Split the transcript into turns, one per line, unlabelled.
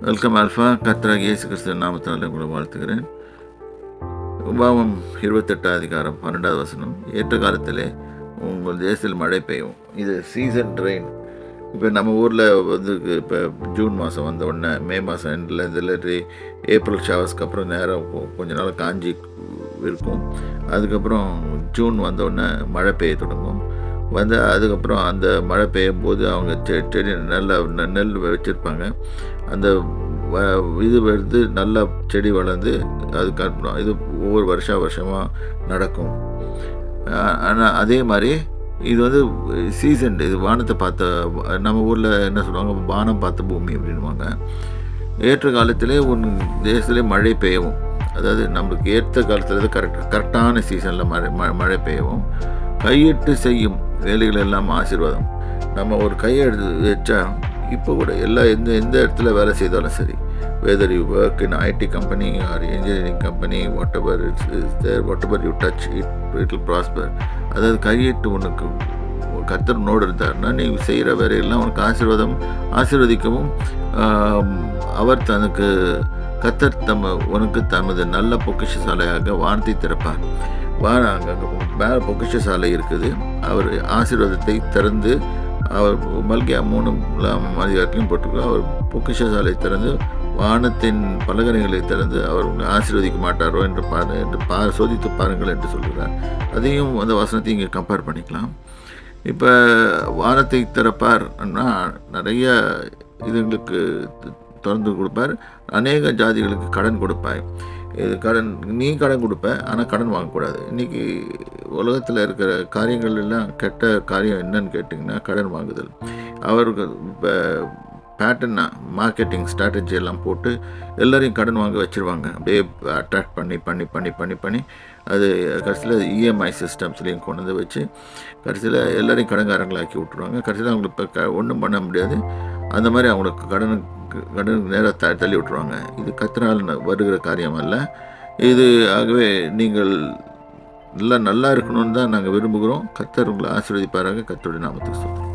Welcome alpha. கர்த்தராகிய இயேசு கிறிஸ்துவின் நாமத்தினாலே உங்களை வாழ்த்துகிறேன். உபாகமம் 28 அதிகாரம் 12வது வசனம். ஏற்ற காலத்திலே உங்கள் தேசத்தில் மழை பெய்யும். இது சீசன் ரெயின். இப்போ நம்ம ஊரில் இப்போ ஜூன் மாதம் வந்த உடனே மே மாதம் எண்டில் இதில் ஏப்ரல் ஷவர்ஸ்க்கு அப்புறம் நேரம் கொஞ்ச நாள் காஞ்சி இருக்கும். அதுக்கப்புறம் ஜூன் வந்த உடனே மழை பெய்ய தொடங்கும். அதுக்கப்புறம் அந்த மழை பெய்யும் போது அவங்க செடி நெல் வச்சுருப்பாங்க. அந்த இது வந்து நல்லா செடி வளர்ந்து அதுக்கப்புறம் இது ஒவ்வொரு வருஷமாக நடக்கும். ஆனால் அதே மாதிரி இது வந்து சீசன். இது வானத்தை பார்த்த, நம்ம ஊரில் என்ன சொல்லுவாங்க, வானம் பார்த்த பூமி அப்படின்வாங்க. ஏற்ற காலத்திலே தேசத்திலே மழை பெய்யவும், அதாவது நம்மளுக்கு ஏற்ற காலத்தில் கரெக்டான சீசனில் மழை பெய்யவும், கையிட்டு செய்யும் வேலைகள் எல்லாம் ஆசீர்வாதம். நம்ம ஒரு கையை எடுத்து வச்சா இப்போ கூட எந்த இடத்துல வேலை செய்தாலும் சரி, whether you work in IT company or engineering company, whatever is there, whatever you touch, it will prosper. அதாவது கையிட்டு உனக்கு கர்த்தர் நோடு இருந்தார்னா நீ செய்கிற வேலையெல்லாம் உனக்கு ஆசீர்வதிக்கவும் அவர் தனக்கு கர்த்தர் உனக்கு தமது நல்ல பொக்கிஷசாலையாக வானத்தை திறப்பார். மேலே பொக்கிஷசாலை இருக்குது. அவர் ஆசீர்வாதத்தை திறந்து, அவர் மல்கியா 3 அதிகாரத்திலையும் போட்டிருக்கார், அவர் பொக்கிஷசாலை திறந்து வானத்தின் பலகணிகளை திறந்து அவர் ஆசீர்வதிக்க மாட்டாரோ என்று சோதித்து பாருங்கள் என்று சொல்கிறார். அதையும் அந்த வசனத்தையும் இங்கே கம்பேர் பண்ணிக்கலாம். இப்போ வானத்தை திறப்பார்னா நிறைய இதுங்களுக்கு திறந்து கொடுப்பார். அநேக ஜாதிகளுக்கு கடன் கொடுப்பார். இது நீ கடன் கொடுப்ப, ஆனால் கடன் வாங்கக்கூடாது. இன்றைக்கி உலகத்தில் இருக்கிற காரியங்கள் எல்லாம் கெட்ட காரியம் என்னன்னு கேட்டிங்கன்னா கடன் வாங்குதல். அவருக்கு இப்போ பேட்டர்னாக மார்க்கெட்டிங் ஸ்ட்ராட்டஜி எல்லாம் போட்டு எல்லோரையும் கடன் வாங்க வச்சுருவாங்க. அப்படியே அட்ராக்ட் பண்ணி அது கடைசியில் இஎம்ஐ சிஸ்டம்ஸ்லேயும் கொண்டு வந்து வச்சு கடைசியில் எல்லோரையும் கடன்காரங்களாக்கி விட்ருவாங்க. கடைசியில் அவங்களுக்கு இப்போ ஒன்றும் பண்ண முடியாது. அந்த மாதிரி அவங்களுக்கு கடனுக்கு நேராக தள்ளி விட்ருவாங்க. இது கர்த்தரால் வருகிற காரியம் அல்ல இது. ஆகவே நீங்கள் நல்லா இருக்கணும்னு தான் நாங்கள் விரும்புகிறோம். கர்த்தர் உங்களை ஆசீர்வதிப்பாராக. கர்த்தருடைய நாமத்துக்கு சொல்லுங்கள்.